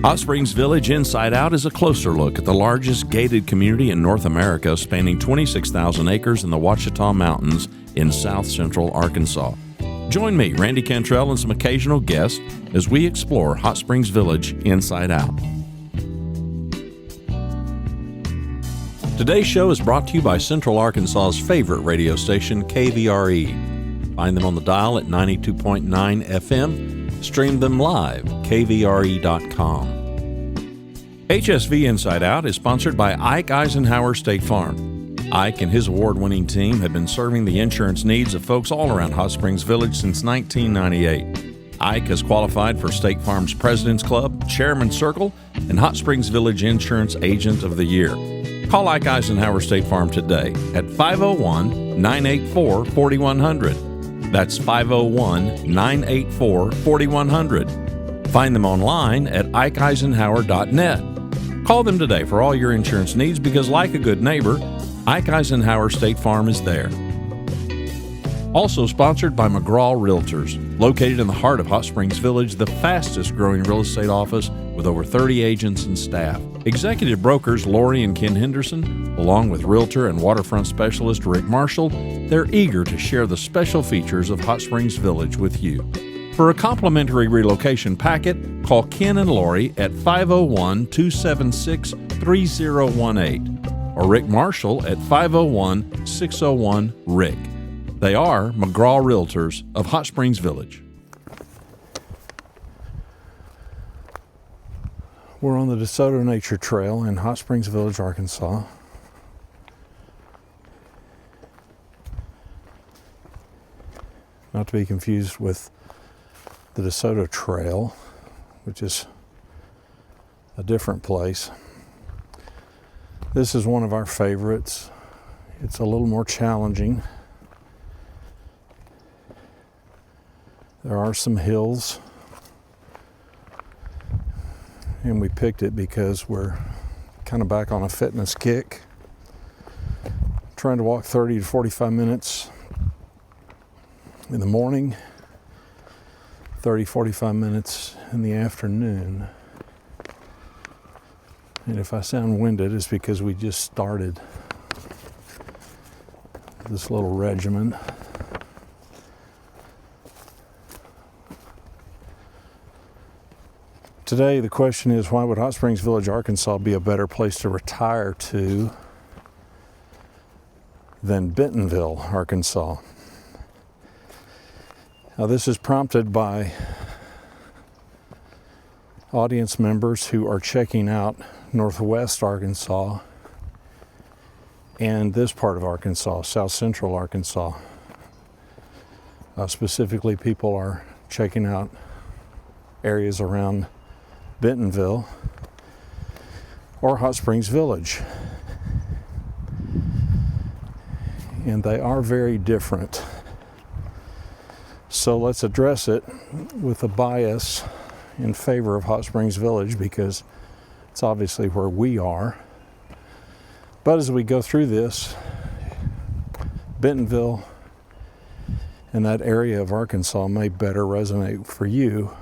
Hot Springs Village Inside Out is a closer look at the largest gated community in North America, spanning 26,000 acres in the Ouachita Mountains in south central Arkansas. Join me, Randy Cantrell, and some occasional guests as we explore Hot Springs Village Inside Out. Today's show is brought to you by Central Arkansas's favorite radio station, KVRE. Find them on the dial at 92.9 FM. Stream them live, kvre.com. HSV Inside Out is sponsored by Ike Eisenhower State Farm. Ike and his award-winning team have been serving the insurance needs of folks all around Hot Springs Village since 1998. Ike has qualified for State Farm's President's Club, Chairman's Circle, and Hot Springs Village Insurance Agent of the Year. Call Ike Eisenhower State Farm today at 501-984-4100. That's 501-984-4100. Find them online at ikeeisenhower.net. Call them today for all your insurance needs because, like a good neighbor, Ike Eisenhower State Farm is there. Also sponsored by McGraw Realtors, located in the heart of Hot Springs Village, the fastest growing real estate office with over 30 agents and staff. Executive brokers Lori and Ken Henderson, along with realtor and waterfront specialist Rick Marshall, they're eager to share the special features of Hot Springs Village with you. For a complimentary relocation packet, call Ken and Lori at 501-276-3018 or Rick Marshall at 501-601-RICK. They are McGraw Realtors of Hot Springs Village. We're on the DeSoto Nature Trail in Hot Springs Village, Arkansas. Not to be confused with the DeSoto Trail, which is a different place. This is one of our favorites. It's a little more challenging. There are some hills, and we picked it because we're kind of back on a fitness kick. Trying to walk 30 to 45 minutes in the morning, 30, 45 minutes in the afternoon. And if I sound winded, it's because we just started this little regimen. Today, the question is, why would Hot Springs Village, Arkansas be a better place to retire to than Bentonville, Arkansas? Now, this is prompted by audience members who are checking out Northwest Arkansas and this part of Arkansas, South Central Arkansas. Specifically, people are checking out areas around Bentonville or Hot Springs Village. And they are very different. So let's address it with a bias in favor of Hot Springs Village because it's obviously where we are. But as we go through this, Bentonville and that area of Arkansas may better resonate for you.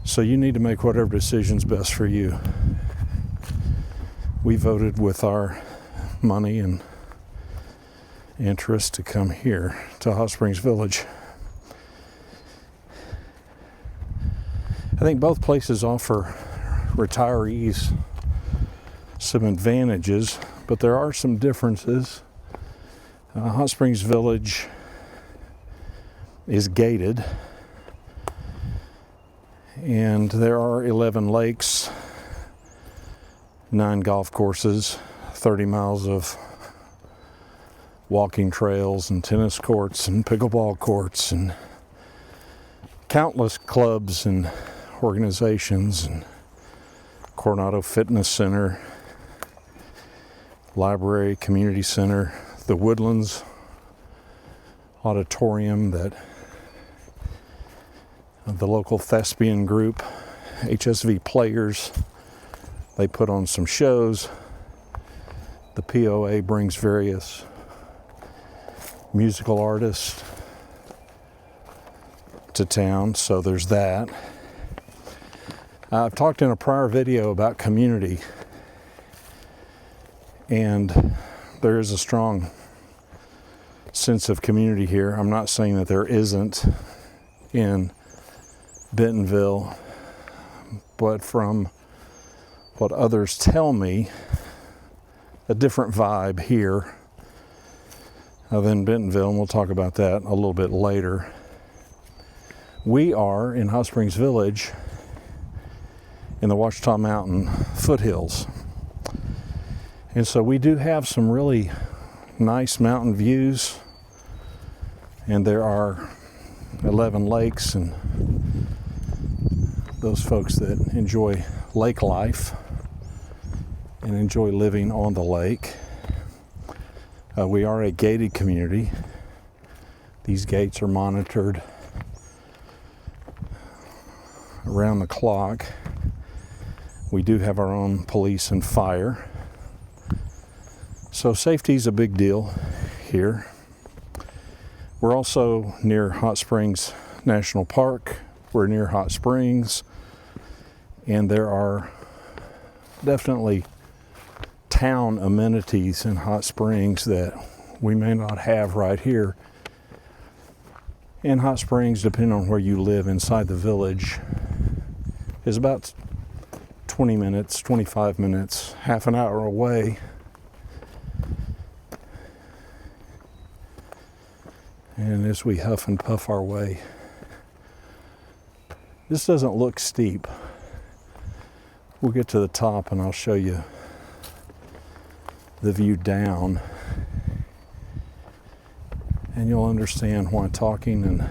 So you need to make whatever decision's best for you. We voted with our money and interest to come here to Hot Springs Village. I think both places offer retirees some advantages, but there are some differences. Hot Springs Village is gated, and there are 11 lakes, 9 golf courses, 30 miles of walking trails and tennis courts and pickleball courts and countless clubs and organizations and Coronado Fitness Center, library, community center, the Woodlands Auditorium that the local thespian group, HSV Players, they put on some shows. The POA brings various musical artists to town, so there's that. I've talked in a prior video about community, and there is a strong sense of community here. I'm not saying that there isn't in Bentonville, but from what others tell me, a different vibe here than Bentonville, and we'll talk about that a little bit later. We are in Hot Springs Village in the Ouachita Mountain foothills. And so we do have some really nice mountain views, and there are 11 lakes, and those folks that enjoy lake life and enjoy living on the lake. We are a gated community. These gates are monitored around the clock. We do have our own police and fire. So safety is a big deal here. We're also near Hot Springs National Park. We're near Hot Springs, and there are definitely town amenities in Hot Springs that we may not have right here. In Hot Springs, depending on where you live inside the village, is about 20 minutes, 25 minutes, half an hour away. And as we huff and puff our way, this doesn't look steep. We'll get to the top and I'll show you the view down, and you'll understand why talking and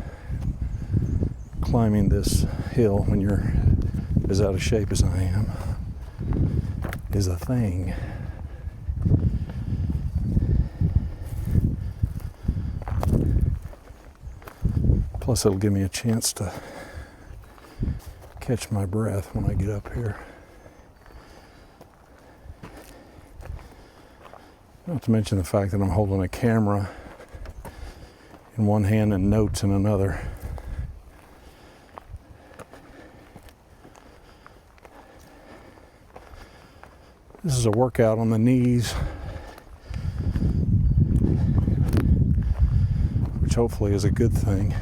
climbing this hill when you're as out of shape as I am is a thing. Plus it'll give me a chance to catch my breath when I get up here. Not to mention the fact that I'm holding a camera in one hand and notes in another. This is a workout on the knees, which hopefully is a good thing.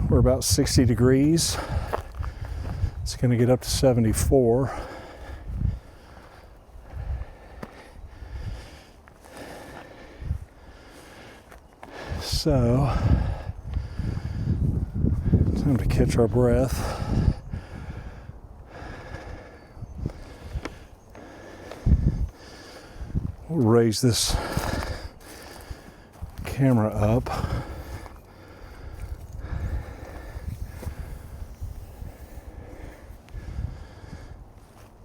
We're about 60 degrees. It's going to get up to 74. So, time to catch our breath. We'll raise this camera up.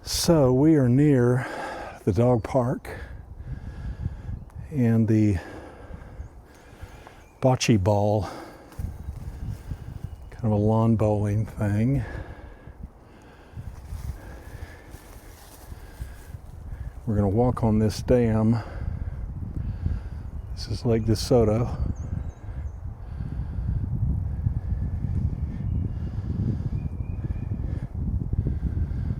So we are near the dog park and the bocce ball, kind of a lawn bowling thing. We're going to walk on this dam. This is Lake DeSoto.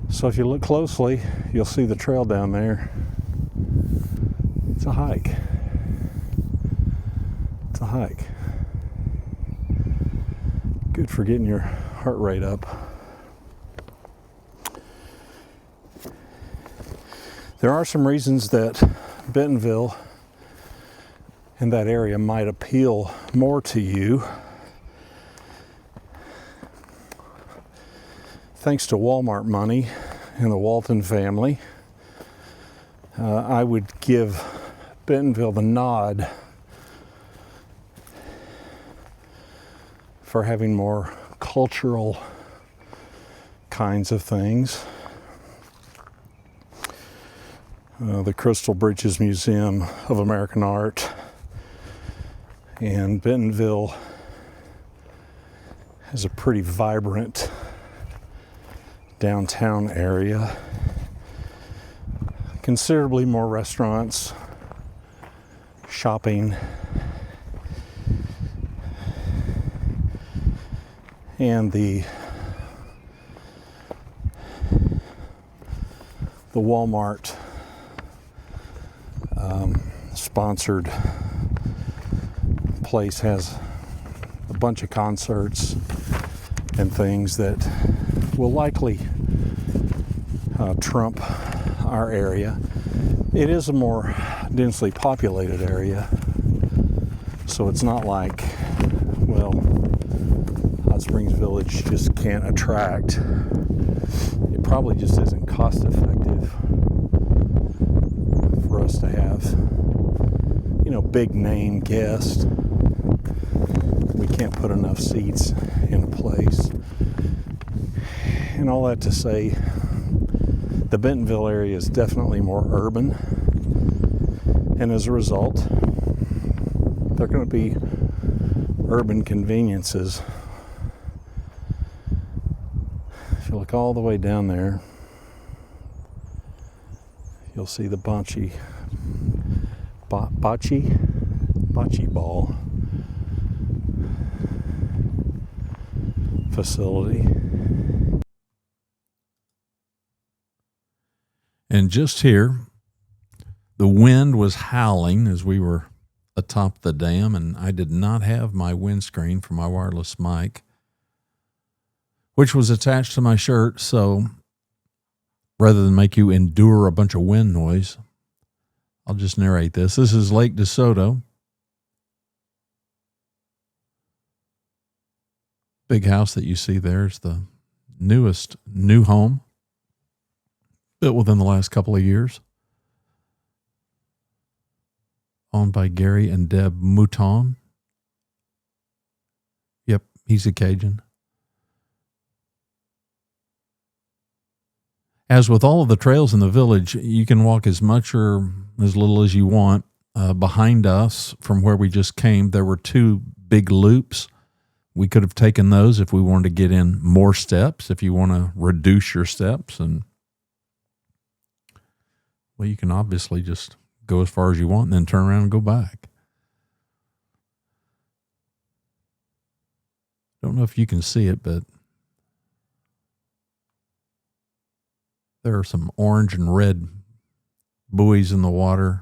So if you look closely, you'll see the trail down there. It's a hike. It's a hike. Good for getting your heart rate up. There are some reasons that Bentonville and that area might appeal more to you. Thanks to Walmart money and the Walton family, I would give Bentonville the nod for having more cultural kinds of things. The Crystal Bridges Museum of American Art, and Bentonville has a pretty vibrant downtown area. Considerably more restaurants, shopping, And the Walmart sponsored place has a bunch of concerts and things that will likely trump our area. It is a more densely populated area, so it's not like, well, Hot Springs Village just can't attract. It probably just isn't cost effective for us to have, big name guests. We can't put enough seats in a place. And all that to say, the Bentonville area is definitely more urban, and as a result, there are going to be urban conveniences. If you look all the way down there, you'll see the bocce ball facility. And just here, the wind was howling as we were atop the dam, and I did not have my windscreen for my wireless mic, which was attached to my shirt. So rather than make you endure a bunch of wind noise, I'll just narrate this. This is Lake DeSoto. Big house that you see there is the newest new home built within the last couple of years, owned by Gary and Deb Mouton. Yep, he's a Cajun. As with all of the trails in the village, you can walk as much or as little as you want. Behind us, from where we just came, there were two big loops. We could have taken those if we wanted to get in more steps, if you want to reduce your steps. And, well, you can obviously just go as far as you want and then turn around and go back. Don't know if you can see it, but there are some orange and red buoys in the water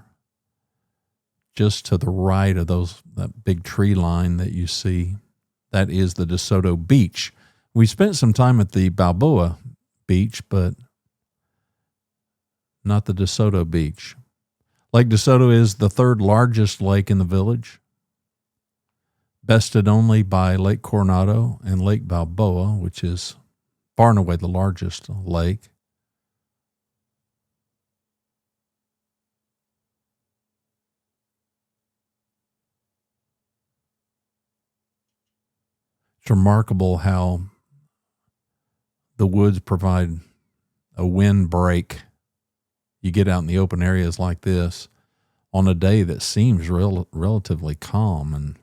just to the right of that big tree line that you see. That is the DeSoto Beach. We spent some time at the Balboa Beach, but not the DeSoto Beach. Lake DeSoto is the third largest lake in the village, bested only by Lake Coronado and Lake Balboa, which is far and away the largest lake. It's remarkable how the woods provide a wind break. You get out in the open areas like this on a day that seems relatively calm, and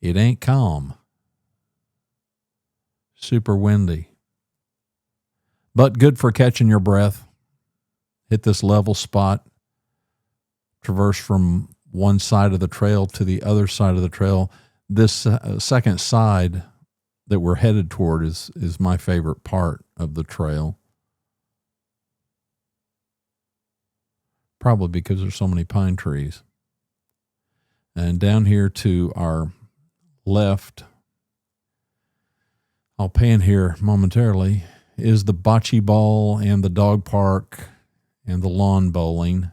it ain't calm. Super windy, but good for catching your breath. Hit this level spot, traverse from one side of the trail to the other side of the trail. This second side that we're headed toward is my favorite part of the trail. Probably because there's so many pine trees. And down here to our left, I'll pan here momentarily, is the bocce ball and the dog park and the lawn bowling.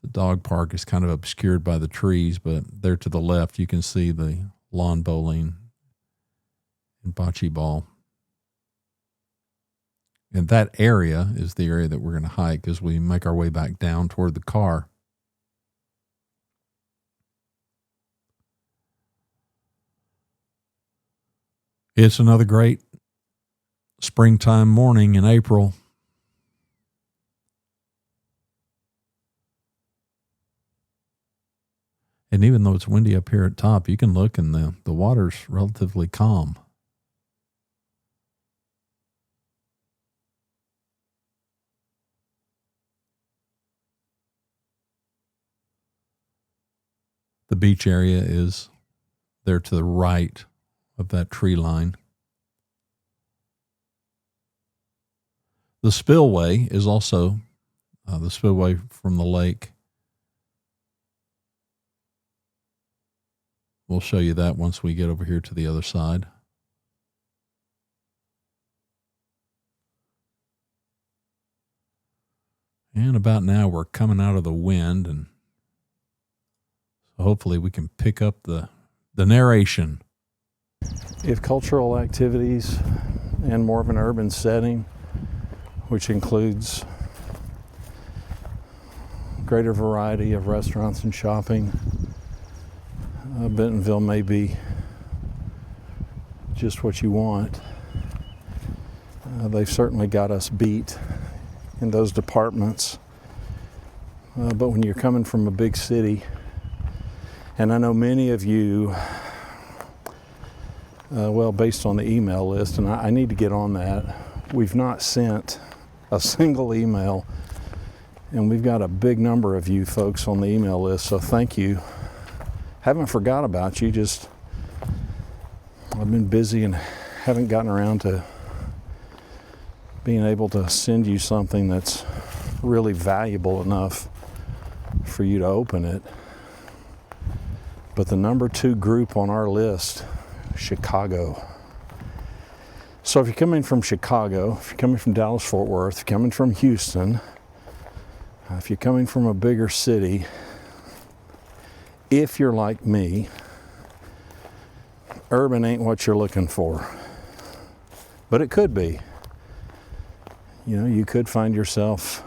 The dog park is kind of obscured by the trees, but there to the left, you can see the lawn bowling and bocce ball. And that area is the area that we're going to hike as we make our way back down toward the car. It's another great springtime morning in April. And even though it's windy up here at top, you can look and the water's relatively calm. The beach area is there to the right of that tree line. The spillway is also the spillway from the lake. We'll show you that once we get over here to the other side. And about now we're coming out of the wind, and so hopefully we can pick up the narration. If cultural activities and more of an urban setting, which includes greater variety of restaurants and shopping, Bentonville may be just what you want. They've certainly got us beat in those departments. But when you're coming from a big city, and I know many of you, based on the email list, and I need to get on that, we've not sent a single email, and we've got a big number of you folks on the email list, so thank you. Haven't forgot about you, just I've been busy and haven't gotten around to being able to send you something that's really valuable enough for you to open it. But the number 2 group on our list, Chicago. So if you're coming from Chicago, if you're coming from Dallas-Fort Worth, if you're coming from Houston, if you're coming from a bigger city, if you're like me, urban ain't what you're looking for. But it could be. You know, you could find yourself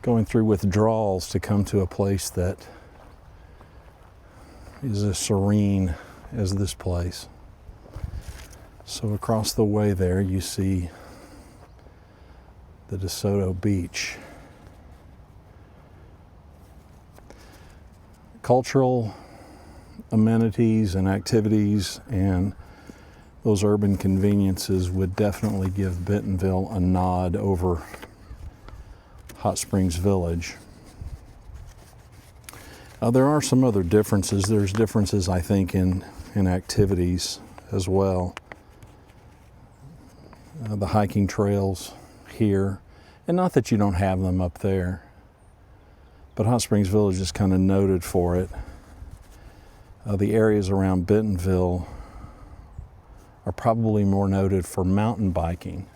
going through withdrawals to come to a place that is as serene as this place. So across the way there you see the DeSoto Beach. Cultural amenities and activities and those urban conveniences would definitely give Bentonville a nod over Hot Springs Village. There are some other differences. There's differences, I think, in activities as well. The hiking trails here, and not that you don't have them up there, but Hot Springs Village is kind of noted for it. The areas around Bentonville are probably more noted for mountain biking.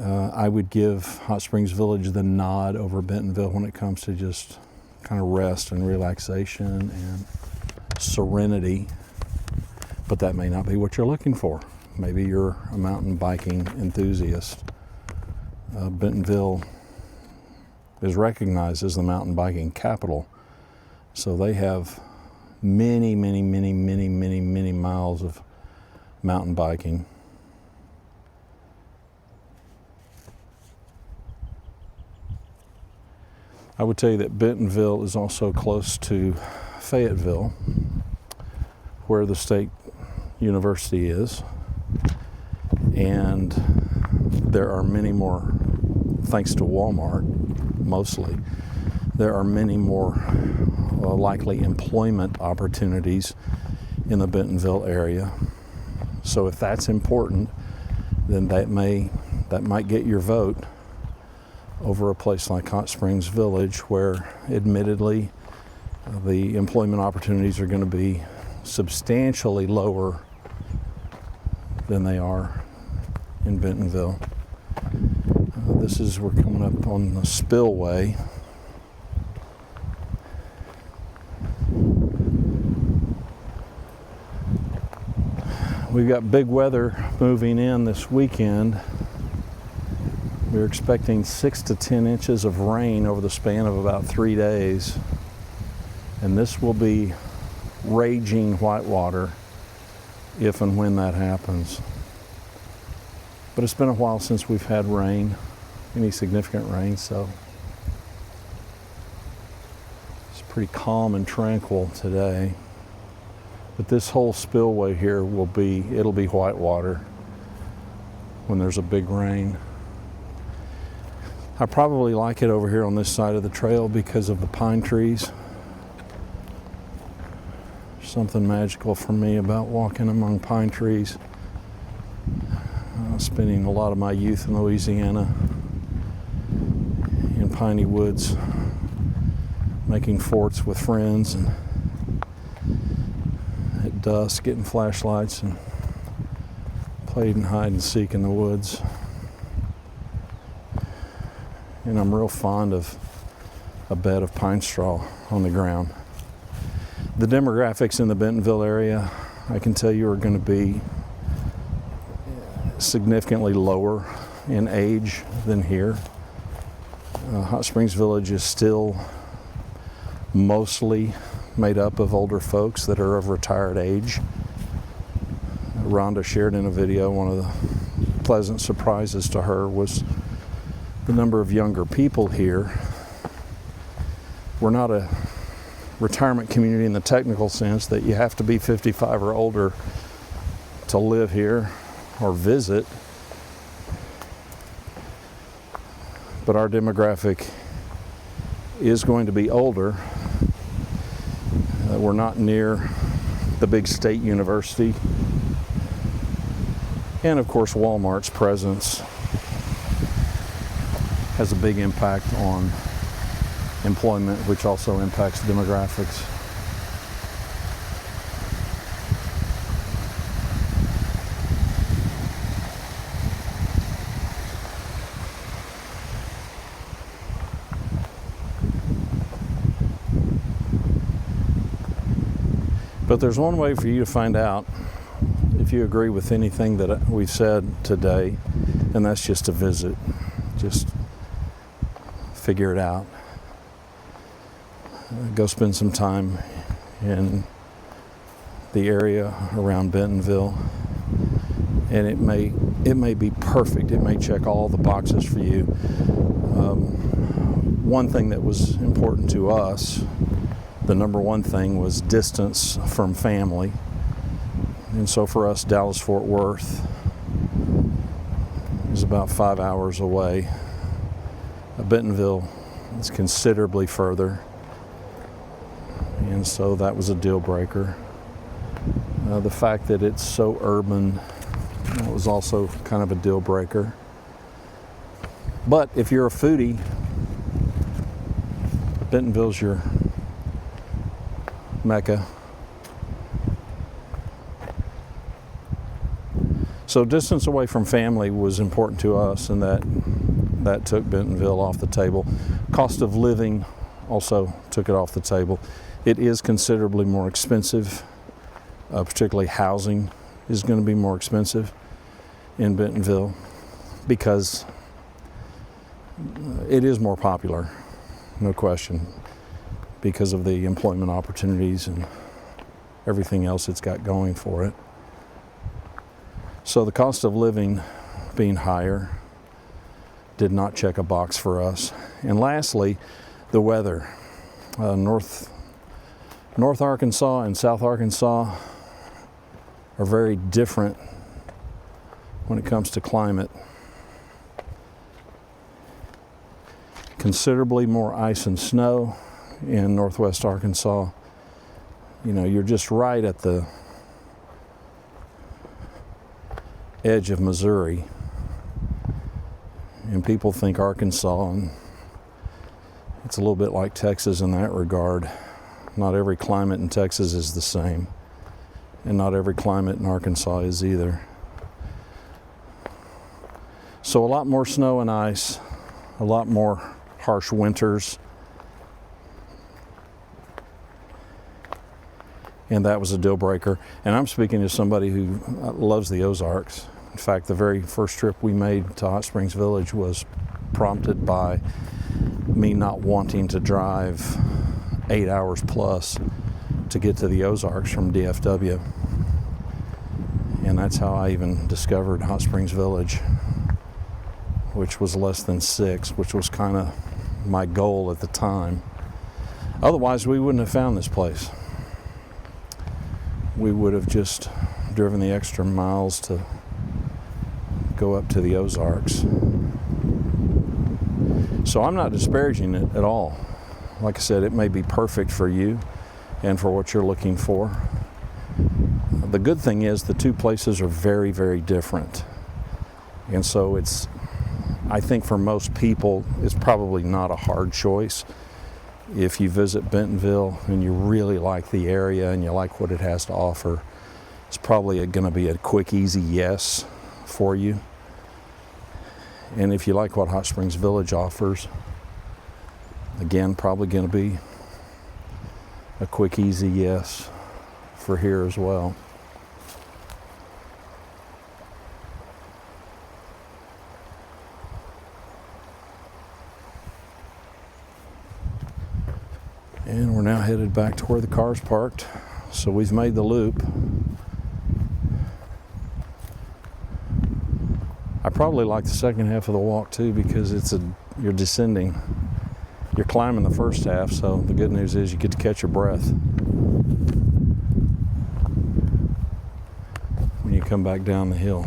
I would give Hot Springs Village the nod over Bentonville when it comes to just kind of rest and relaxation and serenity, but that may not be what you're looking for. Maybe you're a mountain biking enthusiast. Bentonville is recognized as the mountain biking capital, so they have many miles of mountain biking. I would tell you that Bentonville is also close to Fayetteville, where the state university is, and there are many more, thanks to Walmart mostly, there are many more likely employment opportunities in the Bentonville area. So if that's important, then that might get your vote over a place like Hot Springs Village, where admittedly the employment opportunities are going to be substantially lower than they are in Bentonville. We're coming up on the spillway. We've got big weather moving in this weekend. We're expecting 6 to 10 inches of rain over the span of about 3 days. And this will be raging whitewater if and when that happens. But it's been a while since we've had rain, any significant rain, so it's pretty calm and tranquil today. But this whole spillway here it'll be whitewater when there's a big rain. I probably like it over here on this side of the trail because of the pine trees. Something magical for me about walking among pine trees. Spending a lot of my youth in Louisiana in piney woods, making forts with friends, and at dusk getting flashlights and playing hide and seek in the woods. And I'm real fond of a bed of pine straw on the ground. The demographics in the Bentonville area, I can tell you, are going to be significantly lower in age than here. Hot Springs Village is still mostly made up of older folks that are of retired age. Rhonda shared in a video one of the pleasant surprises to her was the number of younger people here. We're not a retirement community in the technical sense that you have to be 55 or older to live here or visit, but our demographic is going to be older. We're not near the big state university, and of course Walmart's presence has a big impact on employment, which also impacts demographics. But there's one way for you to find out if you agree with anything that we've said today, and that's just to visit. Just figure it out. Go spend some time in the area around Bentonville, and it may be perfect. It may check all the boxes for you. One thing that was important to us, the number one thing, was distance from family. And so for us, Dallas-Fort Worth is about 5 hours away. Bentonville is considerably further. And so that was a deal breaker. The fact that it's so urban, that was also kind of a deal breaker. But if you're a foodie, Bentonville's your mecca. So distance away from family was important to us, and that took Bentonville off the table. Cost of living also took it off the table. It is considerably more expensive, particularly housing is going to be more expensive in Bentonville because it is more popular, no question, because of the employment opportunities and everything else it's got going for it. So the cost of living being higher did not check a box for us. And lastly, the weather. North Arkansas and South Arkansas are very different when it comes to climate. Considerably more ice and snow in Northwest Arkansas. You know, you're just right at the edge of Missouri, and people think Arkansas, and it's a little bit like Texas in that regard. Not every climate in Texas is the same, and not every climate in Arkansas is either. So a lot more snow and ice, a lot more harsh winters, and that was a deal breaker. And I'm speaking to somebody who loves the Ozarks. In fact, the very first trip we made to Hot Springs Village was prompted by me not wanting to drive 8 hours plus to get to the Ozarks from DFW. And that's how I even discovered Hot Springs Village, which was less than 6, which was kind of my goal at the time. Otherwise, we wouldn't have found this place. We would have just driven the extra miles to go up to the Ozarks. So I'm not disparaging it at all. Like I said, it may be perfect for you and for what you're looking for. The good thing is the two places are very, very different. And so I think for most people, it's probably not a hard choice. If you visit Bentonville and you really like the area and you like what it has to offer, it's probably going to be a quick, easy yes for you. And if you like what Hot Springs Village offers, again, probably going to be a quick, easy yes for here as well. And we're now headed back to where the car's parked. So we've made the loop. I probably like the second half of the walk too, because you're descending. You're climbing the first half, so the good news is you get to catch your breath when you come back down the hill.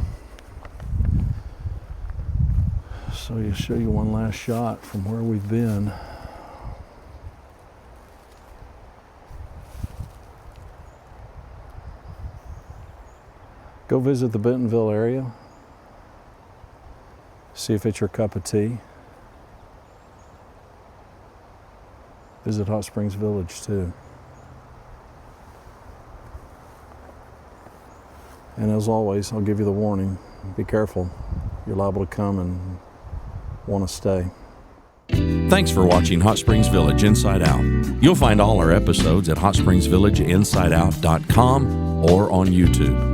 So I'll show you one last shot from where we've been. Go visit the Bentonville area. See if it's your cup of tea. Visit Hot Springs Village too. And as always, I'll give you the warning. Be careful. You're liable to come and want to stay. Thanks for watching Hot Springs Village Inside Out. You'll find all our episodes at hotspringsvillageinsideout.com or on YouTube.